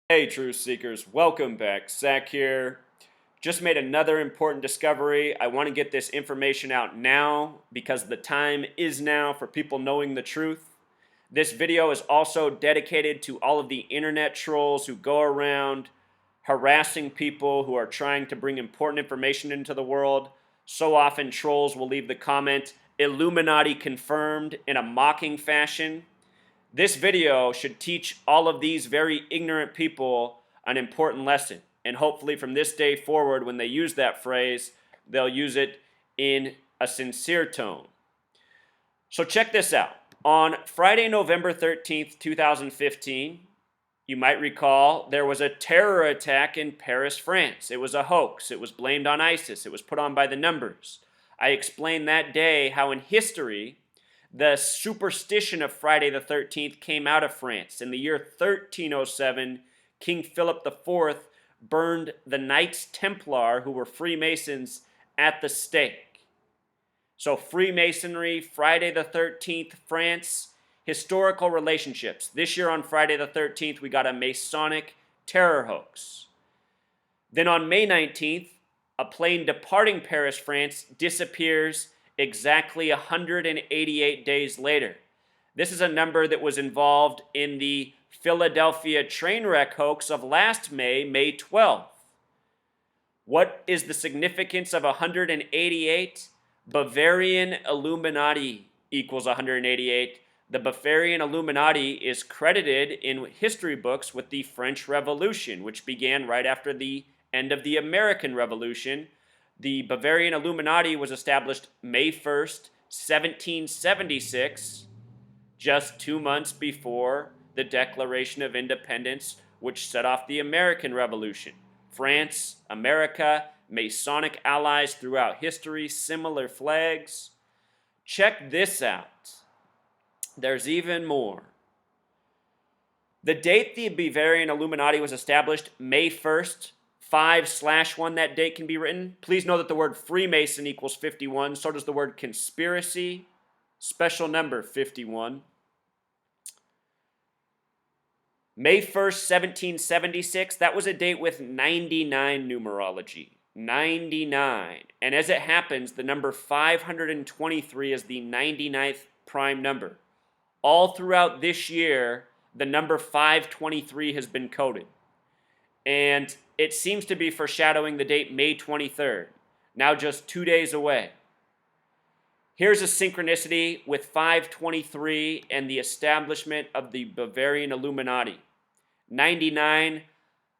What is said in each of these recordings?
Hey, truth seekers, welcome back. Zach here. Just made another important discovery. I want to get this information out now because the time is now for people knowing the truth. This video is also dedicated to all of the internet trolls who go around harassing people who are trying to bring important information into the world. So often, trolls will leave the comment, Illuminati confirmed, in a mocking fashion. This video should teach all of these very ignorant people an important lesson. And hopefully from this day forward, when they use that phrase, they'll use it in a sincere tone. So check this out. On Friday, November 13th, 2015, you might recall there was a terror attack in Paris, France. It was a hoax. It was blamed on ISIS. It was put on by the numbers. I explained that day how in history, the superstition of Friday the 13th came out of France. In the year 1307, King Philip IV burned the Knights Templar, who were Freemasons, at the stake. So Freemasonry, Friday the 13th, France, historical relationships. This year on Friday the 13th, we got a Masonic terror hoax. Then on May 19th, a plane departing Paris, France, disappears exactly 188 days later. This is a number that was involved in the Philadelphia train wreck hoax of last May, May 12th. What is the significance of 188? Bavarian Illuminati equals 188. The Bavarian Illuminati is credited in history books with the French Revolution, which began right after the end of the American Revolution. The Bavarian Illuminati was established May 1st, 1776, just 2 months before the Declaration of Independence, which set off the American Revolution. France, America, Masonic allies throughout history, similar flags. Check this out. There's even more. The date the Bavarian Illuminati was established, May 1st, 5/1, that date can be written. Please know that the word Freemason equals 51. So does the word conspiracy, special number 51. May 1st, 1776, that was a date with 99 numerology. 99. And as it happens, the number 523 is the 99th prime number. All throughout this year, the number 523 has been coded. And it seems to be foreshadowing the date May 23rd, now just 2 days away. Here's a synchronicity with 523 and the establishment of the Bavarian Illuminati. 99,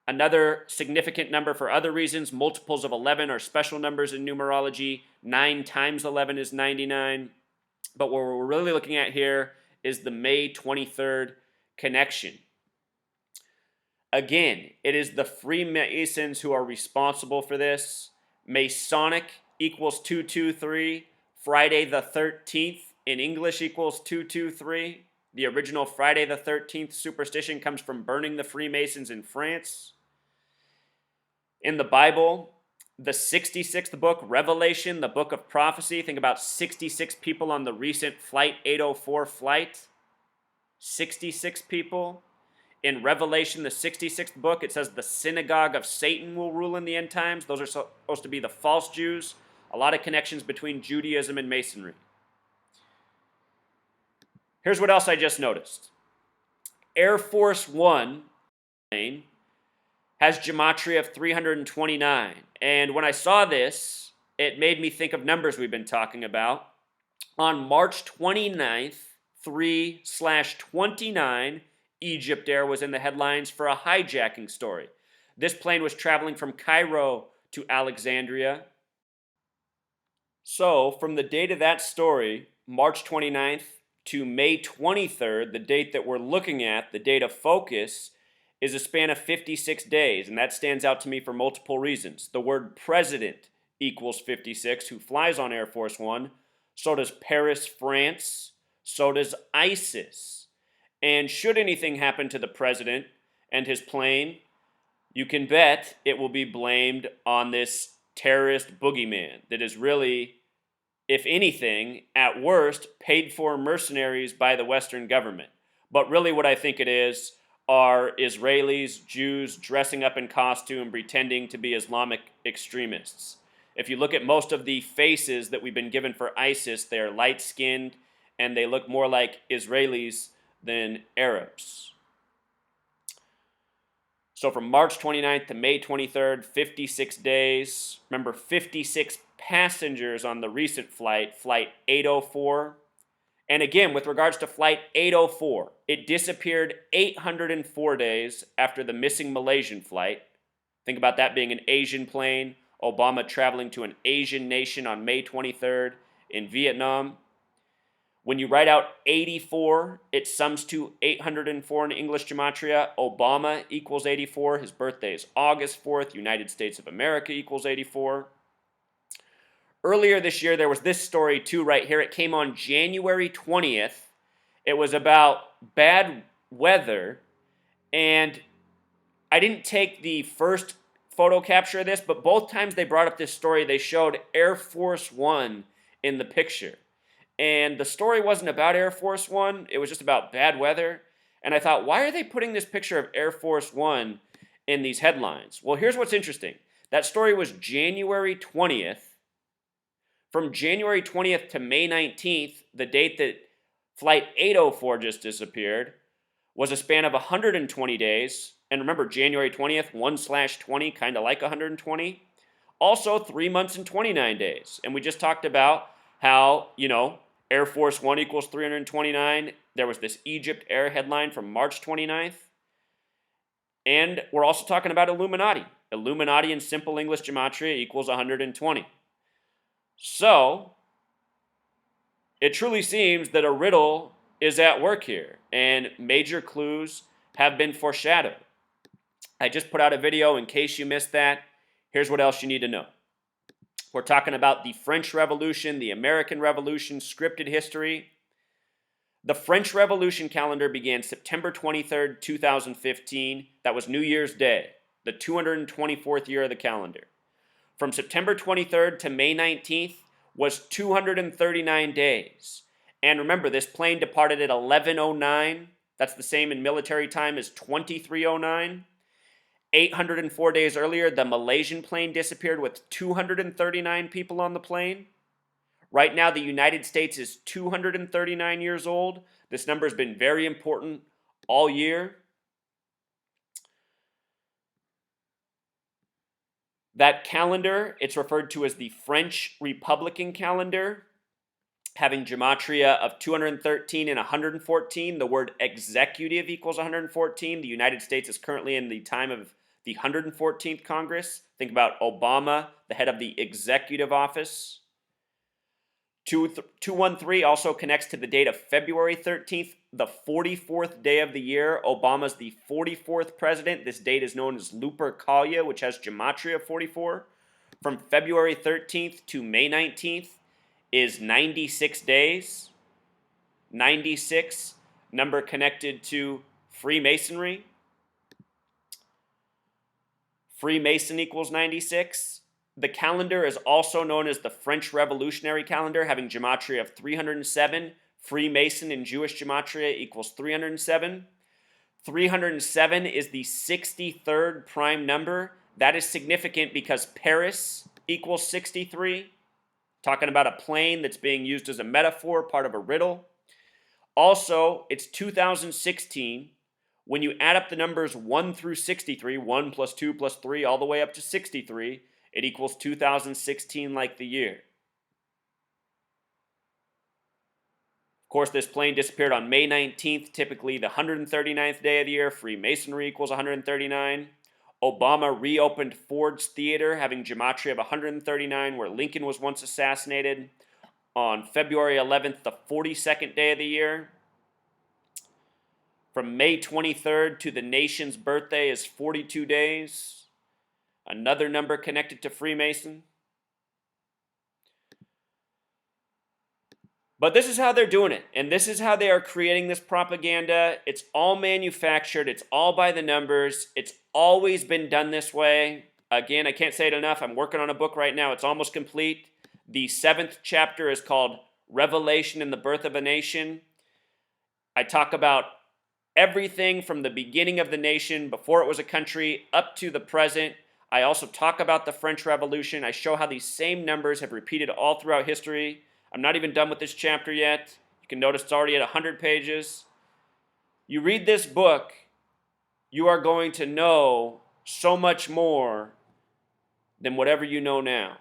another significant number for other reasons. Multiples of 11 are special numbers in numerology. 9 times 11 is 99. But what we're really looking at here is the May 23rd connection. Again, it is the Freemasons who are responsible for this. Masonic equals 223. Friday the 13th in English equals 223. The original Friday the 13th superstition comes from burning the Freemasons in France. In the Bible, the 66th book, Revelation, the book of prophecy, think about 66 people on the recent Flight 804 flight. 66 people. In Revelation, the 66th book, it says the synagogue of Satan will rule in the end times. Those are supposed to be the false Jews. A lot of connections between Judaism and Masonry. Here's what else I just noticed. Air Force One plane has gematria of 329. And when I saw this, it made me think of numbers we've been talking about. On March 29th, 3/29, EgyptAIr was in the headlines for a hijacking story. This plane was traveling from Cairo to Alexandria. So, from the date of that story, March 29th to May 23rd, the date that we're looking at, the date of focus, is a span of 56 days, and that stands out to me for multiple reasons. The word president equals 56, who flies on Air Force One. So does Paris, France. So does ISIS. And should anything happen to the president and his plane, you can bet it will be blamed on this terrorist boogeyman that is really, if anything, at worst, paid for mercenaries by the Western government. But really what I think it is are Israelis, Jews dressing up in costume, pretending to be Islamic extremists. If you look at most of the faces that we've been given for ISIS, they're light-skinned and they look more like Israelis than Arabs. So from March 29th to May 23rd, 56 days. Remember, 56 passengers on the recent flight, Flight 804. And again, with regards to Flight 804, it disappeared 804 days after the missing Malaysian flight. Think about that being an Asian plane. Obama traveling to an Asian nation on May 23rd in Vietnam. When you write out 84, it sums to 804 in English gematria. Obama equals 84. His birthday is August 4th. United States of America equals 84. Earlier this year, there was this story too right here. It came on January 20th. It was about bad weather. And I didn't take the first photo capture of this, but both times they brought up this story, they showed Air Force One in the picture. And the story wasn't about Air Force One. It was just about bad weather. And I thought, why are they putting this picture of Air Force One in these headlines? Well, here's what's interesting. That story was January 20th. From January 20th to May 19th, the date that Flight 804 just disappeared, was a span of 120 days. And remember, January 20th, 1/20, kind of like 120. Also, 3 months and 29 days. And we just talked about how, Air Force One equals 329. There was this EgyptAIr headline from March 29th. And we're also talking about Illuminati. Illuminati in simple English gematria equals 120. So, it truly seems that a riddle is at work here, and major clues have been foreshadowed. I just put out a video in case you missed that. Here's what else you need to know. We're talking about the French Revolution, the American Revolution, scripted history. The French Revolution calendar began September 23rd, 2015. That was New Year's Day, the 224th year of the calendar. From September 23rd to May 19th was 239 days. And remember, this plane departed at 11:09. That's the same in military time as 23:09. 804 days earlier, the Malaysian plane disappeared with 239 people on the plane. Right now, the United States is 239 years old. This number has been very important all year. That calendar, it's referred to as the French Republican calendar, having gematria of 213 and 114. The word executive equals 114. The United States is currently in the time of the 114th Congress. Think about Obama, the head of the executive office. 213 also connects to the date of February 13th, the 44th day of the year. Obama's the 44th president. This date is known as Lupercalia, which has gematria 44. From February 13th to May 19th is 96 days. 96, number connected to Freemasonry. Freemason equals 96. The calendar is also known as the French Revolutionary calendar, having gematria of 307. Freemason in Jewish gematria equals 307. 307 is the 63rd prime number. That is significant because Paris equals 63. Talking about a plane that's being used as a metaphor, part of a riddle. Also, it's 2016. When you add up the numbers 1 through 63, 1 plus 2 plus 3, all the way up to 63, it equals 2016 like the year. Of course, this plane disappeared on May 19th, typically the 139th day of the year. Freemasonry equals 139. Obama reopened Ford's Theater, having gematria of 139, where Lincoln was once assassinated, on February 11th, the 42nd day of the year. From May 23rd to the nation's birthday is 42 days. Another number connected to Freemason. But this is how they're doing it, and this is how they are creating this propaganda. It's all manufactured. It's all by the numbers. It's always been done this way. Again, I can't say it enough. I'm working on a book right now. It's almost complete. The 7th chapter is called Revelation and the Birth of a Nation. I talk about everything from the beginning of the nation, before it was a country, up to the present. I also talk about the French Revolution. I show how these same numbers have repeated all throughout history. I'm not even done with this chapter yet. You can notice it's already at 100 pages. You read this book, you are going to know so much more than whatever you know now.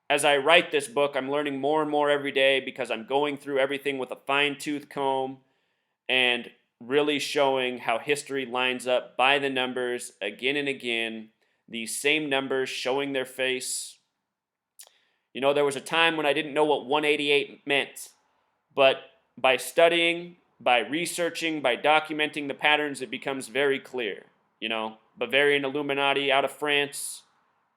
As I write this book, I'm learning more and more every day because I'm going through everything with a fine-tooth comb and really showing how history lines up by the numbers again and again. These same numbers showing their face. You know, there was a time when I didn't know what 188 meant, but by studying, by researching, by documenting the patterns, it becomes very clear. You know, Bavarian Illuminati out of France,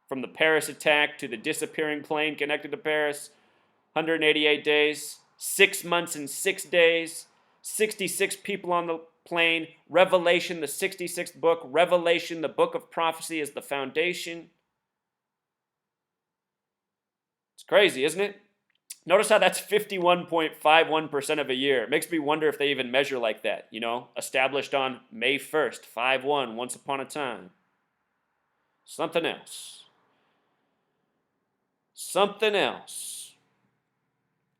from the Paris attack to the disappearing plane connected to Paris, 188 days, 6 months and 6 days, 66 people on the plane, Revelation, the 66th book, Revelation, the book of prophecy, is the foundation. It's crazy, isn't it? Notice how that's 51.51% of a year. It makes me wonder if they even measure like that, you know? Established on May 1st, 5-1, once upon a time. Something else. Something else.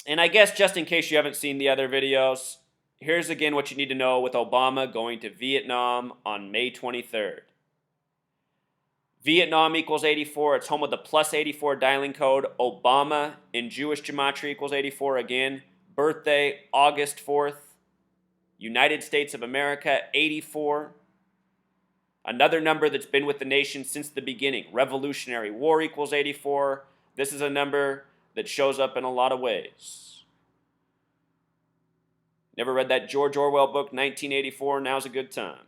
And I guess just in case you haven't seen the other videos, here's again what you need to know with Obama going to Vietnam on May 23rd. Vietnam equals 84. It's home of the plus 84 dialing code. Obama in Jewish gematria equals 84 again. Birthday, August 4th. United States of America, 84. Another number that's been with the nation since the beginning. Revolutionary War equals 84. This is a number that shows up in a lot of ways. Never read that George Orwell book, 1984? Now's a good time.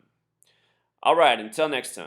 All right, until next time.